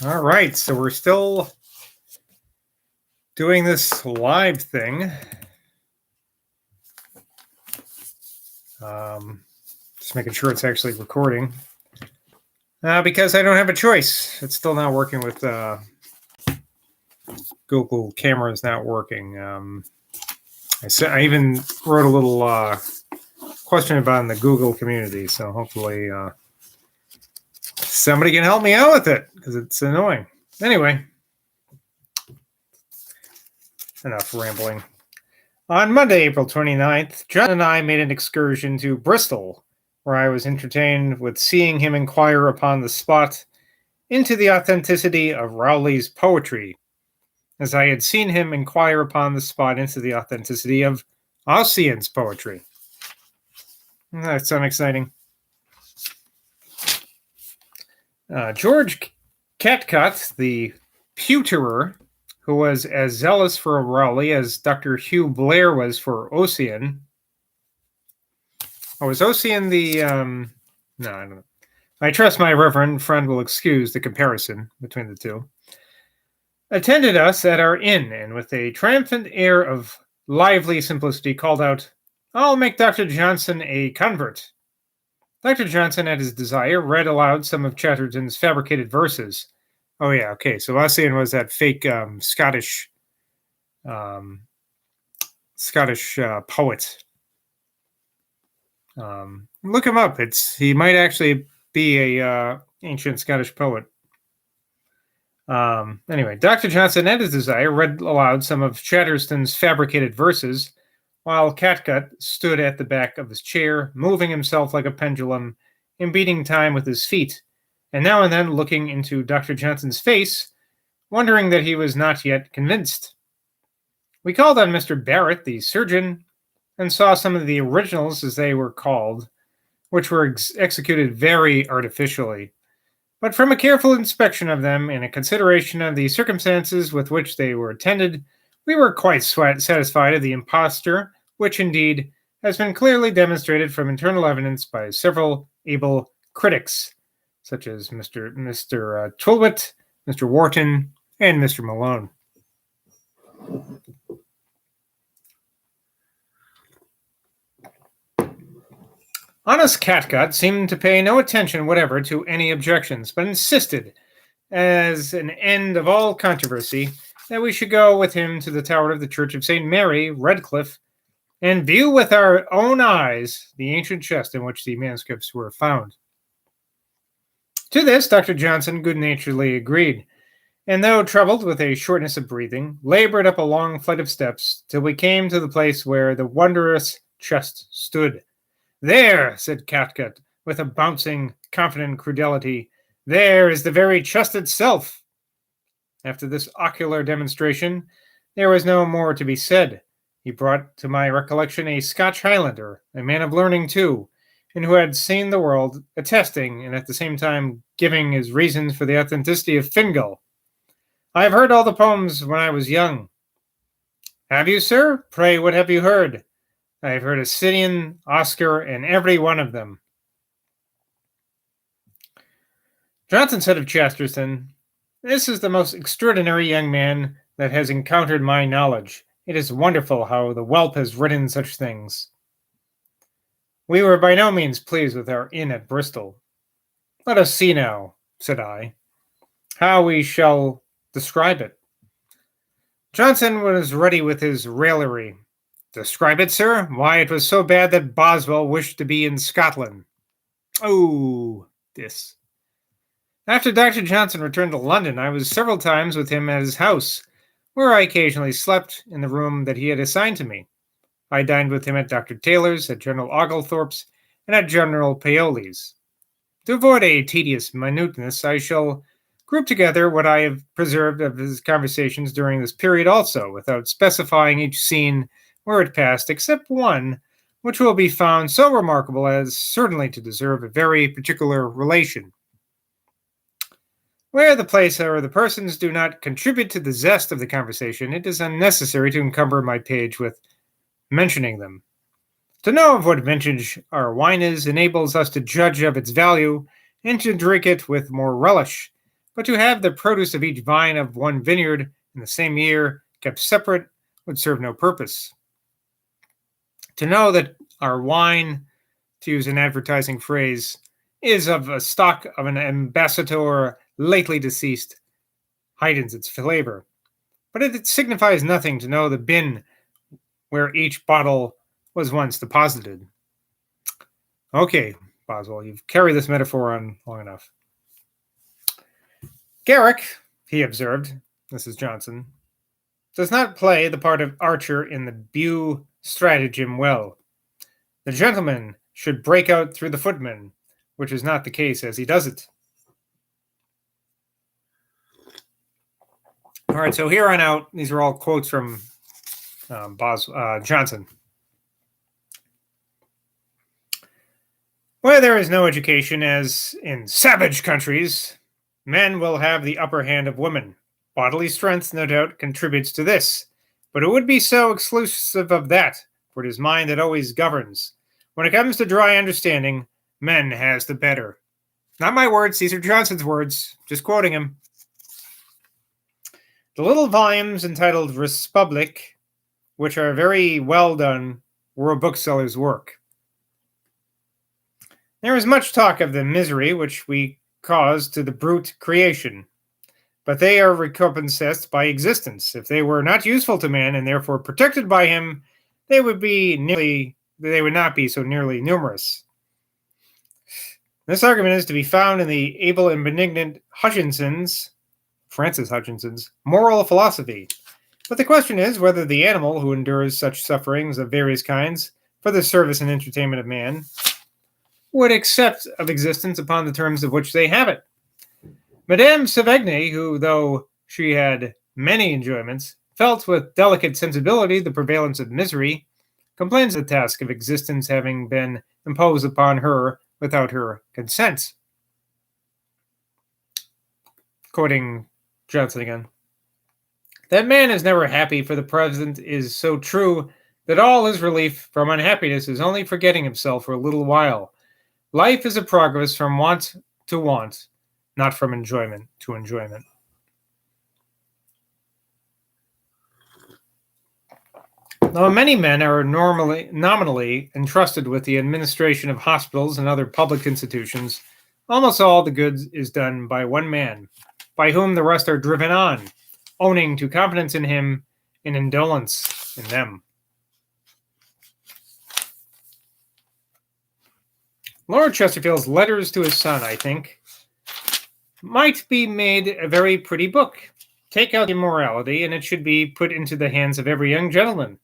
All right, so we're still doing this live thing. Just making sure it's actually recording. Because I don't have a choice. It's still not working with Google Camera is not working. I even wrote a little question about it in the Google community, so hopefully somebody can help me out with it because it's annoying. Anyway, enough rambling. On Monday, April 29th, John and I made an excursion to Bristol, where I was entertained with seeing him inquire upon the spot into the authenticity of Rowley's poetry, as I had seen him inquire upon the spot into the authenticity of Ossian's poetry. That sounds exciting. George Catcutt, the pewterer, who was as zealous for Rowley as Dr. Hugh Blair was for Ossian. Oh, was Ossian the... No, I don't know. I trust my reverend friend will excuse the comparison between the two. Attended us at our inn, and with a triumphant air of lively simplicity called out, "I'll make Dr. Johnson a convert." Dr. Johnson, at his desire, read aloud some of Chatterton's fabricated verses. Oh yeah, okay. So Ossian was that fake Scottish poet. Look him up. He might actually be a ancient Scottish poet. Anyway, Dr. Johnson, at his desire, read aloud some of Chatterton's fabricated verses, while Catcutt stood at the back of his chair, moving himself like a pendulum and beating time with his feet, and now and then looking into Dr. Johnson's face, wondering that he was not yet convinced. We called on Mr. Barrett, the surgeon, and saw some of the originals, as they were called, which were executed very artificially. But from a careful inspection of them and a consideration of the circumstances with which they were attended, we were quite satisfied of the imposture, which indeed has been clearly demonstrated from internal evidence by several able critics, such as Mr. Tolwit, Mr. Wharton, and Mr. Malone. Honest Catcutt seemed to pay no attention whatever to any objections, but insisted, as an end of all controversy, that we should go with him to the tower of the Church of St. Mary, Redcliffe, and view with our own eyes the ancient chest in which the manuscripts were found. To this, Dr. Johnson good-naturedly agreed, and though troubled with a shortness of breathing, labored up a long flight of steps till we came to the place where the wondrous chest stood. "There," said Catcutt, with a bouncing, confident credulity, "there is the very chest itself." After this ocular demonstration, there was no more to be said. He brought to my recollection a Scotch Highlander, a man of learning too, and who had seen the world, attesting, and at the same time giving his reasons for the authenticity of Fingal. "I have heard all the poems when I was young." "Have you, sir? Pray, what have you heard?" "I have heard Ossian, Oscar, and every one of them." Johnson said of Chatterton, "This is the most extraordinary young man that has encountered my knowledge. It is wonderful how the whelp has written such things." We were by no means pleased with our inn at Bristol. "Let us see now," said I, "how we shall describe it." Johnson was ready with his raillery. "Describe it, sir? Why, it was so bad that Boswell wished to be in Scotland." Oh, this. After Dr. Johnson returned to London, I was several times with him at his house, where I occasionally slept in the room that he had assigned to me. I dined with him at Dr. Taylor's, at General Oglethorpe's, and at General Paoli's. To avoid a tedious minuteness, I shall group together what I have preserved of his conversations during this period also, without specifying each scene where it passed, except one, which will be found so remarkable as certainly to deserve a very particular relation. Where the place or the persons do not contribute to the zest of the conversation, it is unnecessary to encumber my page with mentioning them. To know of what vintage our wine is enables us to judge of its value and to drink it with more relish, but to have the produce of each vine of one vineyard in the same year kept separate would serve no purpose. To know that our wine, to use an advertising phrase, is of a stock of an ambassador lately deceased, heightens its flavor. But it signifies nothing to know the bin where each bottle was once deposited. Okay, Boswell, you've carried this metaphor on long enough. Garrick, he observed, this is Johnson, does not play the part of Archer in the Bew stratagem well. The gentleman should break out through the footman, which is not the case as he does it. All right, so here on out, these are all quotes from Johnson. Where there is no education, as in savage countries, men will have the upper hand of women. Bodily strength, no doubt, contributes to this, but it would be so exclusive of that, for it is mind that always governs. When it comes to dry understanding, men has the better. Not my words, these are Johnson's words, just quoting him. The little volumes entitled Respublic, which are very well done, were a bookseller's work. There is much talk of the misery which we cause to the brute creation, but they are recompensed by existence. If they were not useful to man and therefore protected by him, they would not be so nearly numerous. This argument is to be found in the able and benignant Francis Hutchinson's moral philosophy. But the question is whether the animal who endures such sufferings of various kinds for the service and entertainment of man would accept of existence upon the terms of which they have it. Madame Savigny, who, though she had many enjoyments, felt with delicate sensibility the prevalence of misery, complains of the task of existence having been imposed upon her without her consent. Quoting Johnson again. That man is never happy for the present is so true that all his relief from unhappiness is only forgetting himself for a little while. Life is a progress from want to want, not from enjoyment to enjoyment. Though many men are nominally entrusted with the administration of hospitals and other public institutions, almost all the good is done by one man, by whom the rest are driven on, owning to confidence in him and indolence in them. Lord Chesterfield's letters to his son, I think, might be made a very pretty book. Take out immorality, and it should be put into the hands of every young gentleman.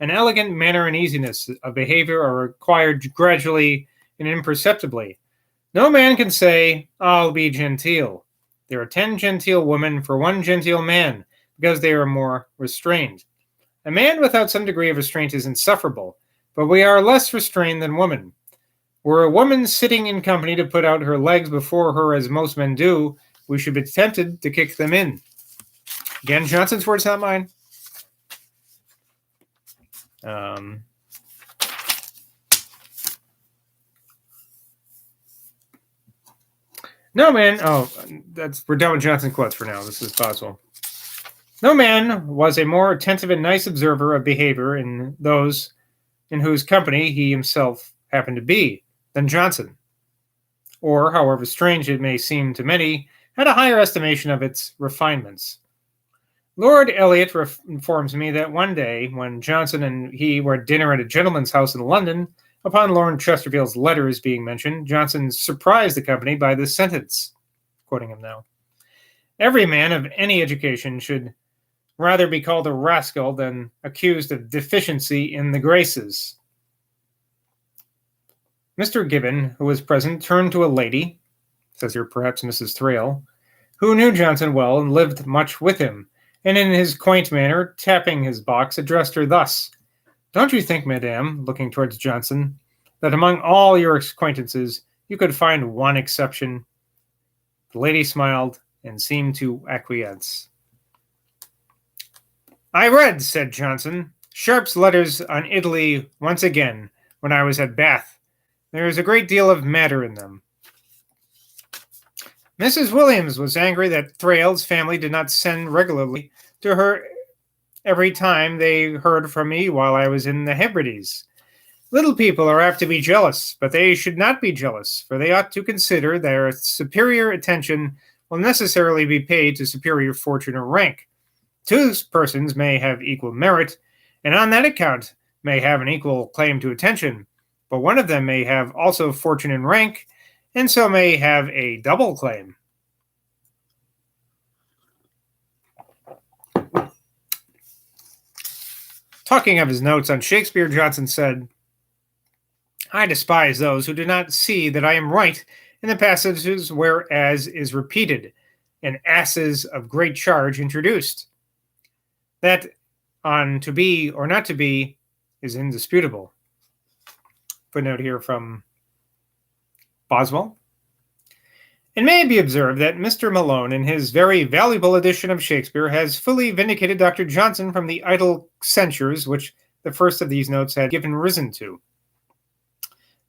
An elegant manner and easiness of behavior are acquired gradually and imperceptibly. No man can say, I'll be genteel. There are 10 genteel women for one genteel man, because they are more restrained. A man without some degree of restraint is insufferable, but we are less restrained than women. Were a woman sitting in company to put out her legs before her as most men do, we should be tempted to kick them in. Again, Johnson's words, not mine. No man, we're done with Johnson quotes for now. This is Boswell. No man was a more attentive and nice observer of behavior in those in whose company he himself happened to be than Johnson, or, however strange it may seem to many, had a higher estimation of its refinements. Lord Eliot informs me that one day, when Johnson and he were at dinner at a gentleman's house in London, upon Lord Chesterfield's letters being mentioned, Johnson surprised the company by this sentence, quoting him now. Every man of any education should rather be called a rascal than accused of deficiency in the graces. Mr. Gibbon, who was present, turned to a lady, says here perhaps Mrs. Thrale, who knew Johnson well and lived much with him, and in his quaint manner, tapping his box, addressed her thus, Don't you think, madame, looking towards Johnson, that among all your acquaintances you could find one exception? The lady smiled and seemed to acquiesce. I read, said Johnson, Sharp's letters on Italy once again when I was at Bath. There is a great deal of matter in them. Mrs. Williams was angry that Thrale's family did not send regularly to her every time they heard from me while I was in the Hebrides. Little people are apt to be jealous, but they should not be jealous, for they ought to consider their superior attention will necessarily be paid to superior fortune or rank. Two persons may have equal merit, and on that account may have an equal claim to attention, but one of them may have also fortune and rank, and so may have a double claim. Talking of his notes on Shakespeare, Johnson said, I despise those who do not see that I am right in the passages where as is repeated, and asses of great charge introduced. That on to be or not to be is indisputable. Footnote here from Boswell. It may be observed that Mr. Malone, in his very valuable edition of Shakespeare, has fully vindicated Dr. Johnson from the idle censures which the first of these notes had given risen to.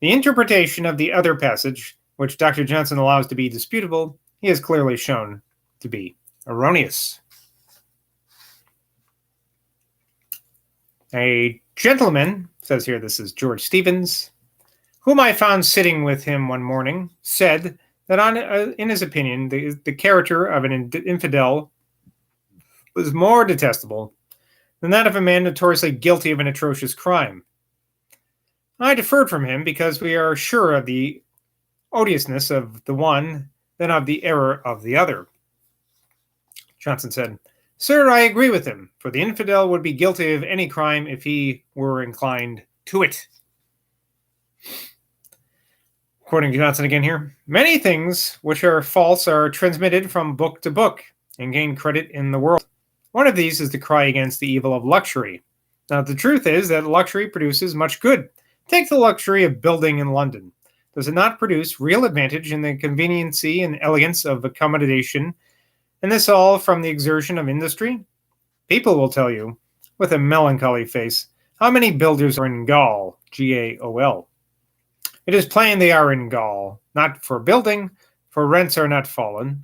The interpretation of the other passage, which Dr. Johnson allows to be disputable, he has clearly shown to be erroneous. A gentleman, says here this is George Stevens, whom I found sitting with him one morning, said that in his opinion, the character of an infidel was more detestable than that of a man notoriously guilty of an atrocious crime. I deferred from him because we are sure of the odiousness of the one than of the error of the other. Johnson said, Sir, I agree with him, for the infidel would be guilty of any crime if he were inclined to it. Quoting Johnson again here, many things which are false are transmitted from book to book and gain credit in the world. One of these is the cry against the evil of luxury. Now, the truth is that luxury produces much good. Take the luxury of building in London. Does it not produce real advantage in the conveniency and elegance of accommodation, and this all from the exertion of industry? People will tell you, with a melancholy face, how many builders are in Gaul, Gaol. It is plain they are in Gaul, not for building, for rents are not fallen.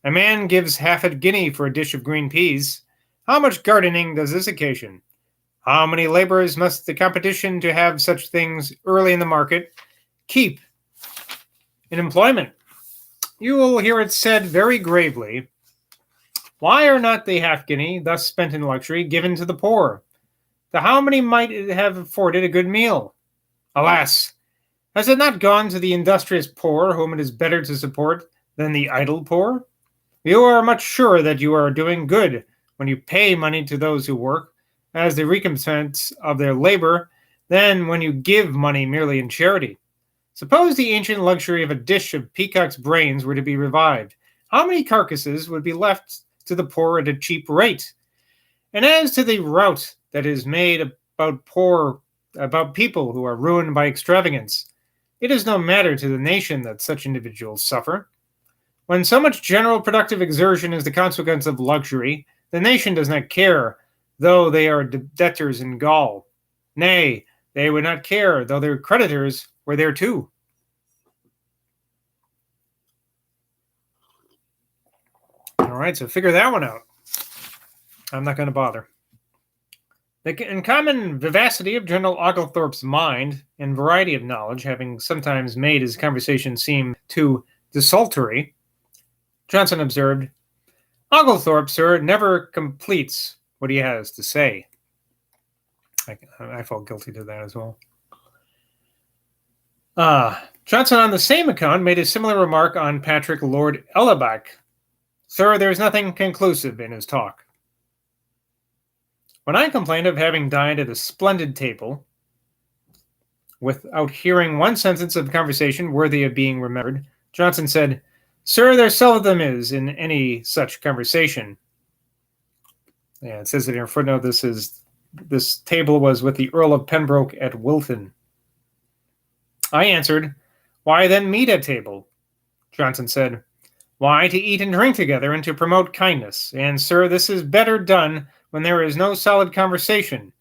A man gives half a guinea for a dish of green peas. How much gardening does this occasion? How many laborers must the competition to have such things early in the market keep in employment? You will hear it said very gravely, why are not the half guinea thus spent in luxury given to the poor? To how many might it have afforded a good meal? Alas! Has it not gone to the industrious poor, whom it is better to support than the idle poor? You are much surer that you are doing good when you pay money to those who work, as the recompense of their labor, than when you give money merely in charity. Suppose the ancient luxury of a dish of peacock's brains were to be revived. How many carcasses would be left to the poor at a cheap rate? And as to the rout that is made about people who are ruined by extravagance, it is no matter to the nation that such individuals suffer. When so much general productive exertion is the consequence of luxury, the nation does not care, though they are debtors in Gaul. Nay, they would not care, though their creditors were there too. All right, so figure that one out. I'm not going to bother. The uncommon vivacity of General Oglethorpe's mind and variety of knowledge having sometimes made his conversation seem too desultory, Johnson observed, Oglethorpe, sir, never completes what he has to say. I felt guilty to that as well. Johnson, on the same account, made a similar remark on Patrick Lord Elibank. Sir, there is nothing conclusive in his talk. When I complained of having dined at a splendid table, without hearing one sentence of conversation worthy of being remembered, Johnson said, Sir, there seldom is in any such conversation. Yeah, it says it in your footnote, this table was with the Earl of Pembroke at Wilton. I answered, Why then meet at table? Johnson said, Why, to eat and drink together and to promote kindness. And, sir, this is better done when there is no solid conversation.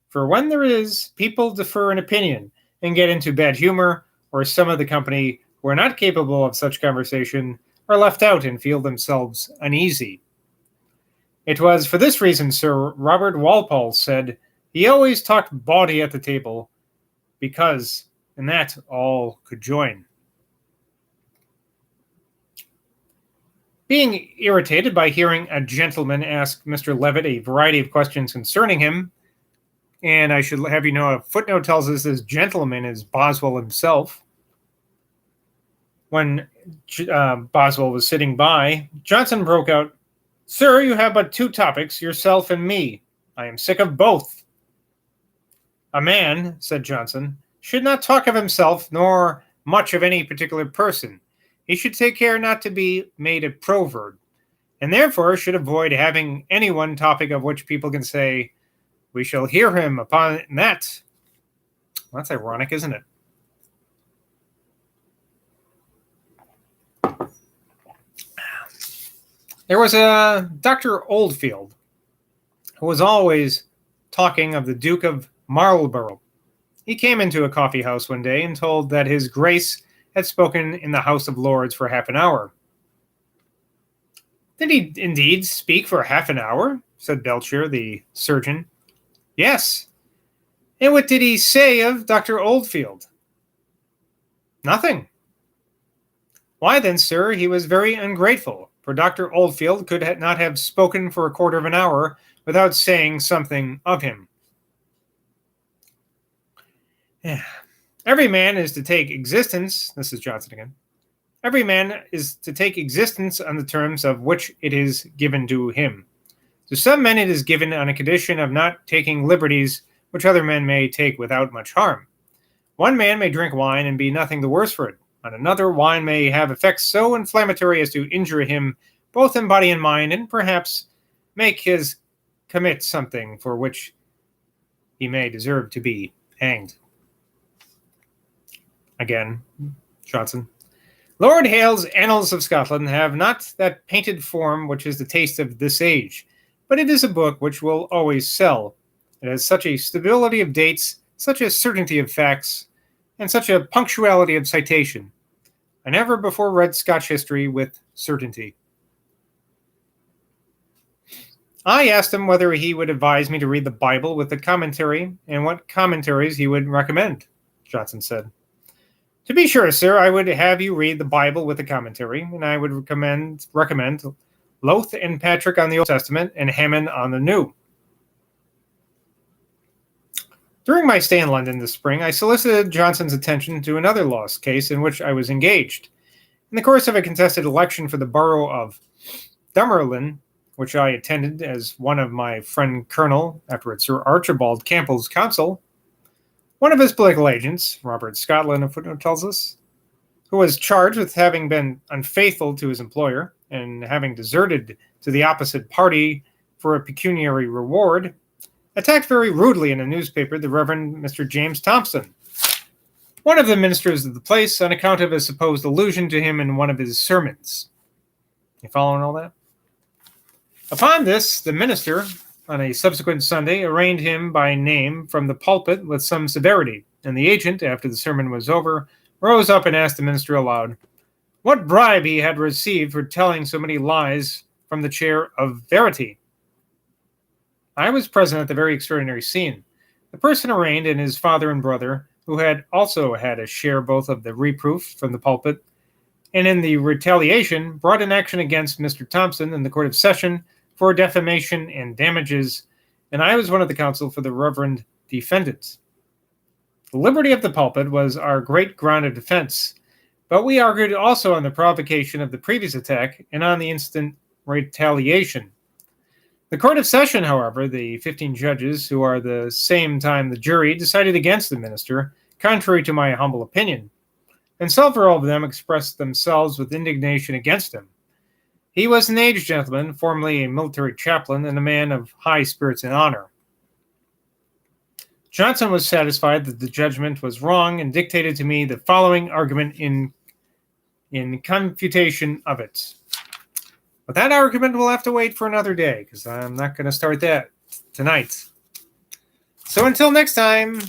For when there is, people defer an opinion and get into bad humor, or some of the company who are not capable of such conversation are left out and feel themselves uneasy. It was for this reason Sir Robert Walpole said he always talked bawdy at the table, because in that all could join. Being irritated by hearing a gentleman ask Mr. Levitt a variety of questions concerning him, and I should have you know a footnote tells us this gentleman is Boswell himself. When Boswell was sitting by, Johnson broke out, "Sir, you have but two topics, yourself and me. I am sick of both." "A man," said Johnson, "should not talk of himself, nor much of any particular person. He should take care not to be made a proverb, and therefore should avoid having any one topic of which people can say, 'We shall hear him upon that.'" Well, that's ironic, isn't it? There was a Dr. Oldfield who was always talking of the Duke of Marlborough. He came into a coffee house one day and told that his Grace had spoken in the House of Lords for half an hour. "Did he indeed speak for half an hour?" said Belcher, the surgeon. "Yes." "And what did he say of Dr. Oldfield?" "Nothing." "Why then, sir, he was very ungrateful, for Dr. Oldfield could not have spoken for a quarter of an hour without saying something of him." Every man is to take existence, this is Johnson again, every man is to take existence on the terms of which it is given to him. To some men it is given on a condition of not taking liberties which other men may take without much harm. One man may drink wine and be nothing the worse for it. On another, wine may have effects so inflammatory as to injure him both in body and mind, and perhaps make his commit something for which he may deserve to be hanged. Again, Johnson. "Lord Hale's Annals of Scotland have not that painted form which is the taste of this age, but it is a book which will always sell. It has such a stability of dates, such a certainty of facts, and such a punctuality of citation. I never before read Scotch history with certainty." I asked him whether he would advise me to read the Bible with the commentary, and what commentaries he would recommend. Johnson said, "To be sure, sir, I would have you read the Bible with the commentary, and I would recommend Lowth and Patrick on the Old Testament and Hammond on the New." During my stay in London this spring, I solicited Johnson's attention to another lost case in which I was engaged. In the course of a contested election for the borough of Dunfermline, which I attended as one of my friend Colonel, afterwards Sir Archibald Campbell's counsel, one of his political agents, Robert Scotland, a footnote tells us, who was charged with having been unfaithful to his employer and having deserted to the opposite party for a pecuniary reward, attacked very rudely in a newspaper the Reverend Mr. James Thompson, one of the ministers of the place, on account of a supposed allusion to him in one of his sermons. You following all that? Upon this, the minister, on a subsequent Sunday, arraigned him by name from the pulpit with some severity, and the agent, after the sermon was over, rose up and asked the minister aloud what bribe he had received for telling so many lies from the chair of verity. I was present at the very extraordinary scene. The person arraigned and his father and brother, who had also had a share both of the reproof from the pulpit and in the retaliation, brought an action against Mr. Thompson in the Court of Session for defamation and damages, and I was one of the counsel for the reverend defendants. The liberty of the pulpit was our great ground of defense, but we argued also on the provocation of the previous attack and on the instant retaliation. The Court of Session, however, the 15 judges, who are the same time the jury, decided against the minister, contrary to my humble opinion, and several of them expressed themselves with indignation against him. He was an aged gentleman, formerly a military chaplain, and a man of high spirits and honor. Johnson was satisfied that the judgment was wrong and dictated to me the following argument in confutation of it. But that argument will have to wait for another day, because I'm not going to start that tonight. So until next time,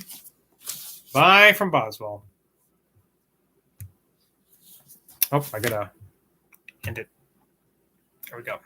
bye from Boswell. Oh, I got to end it. There we go.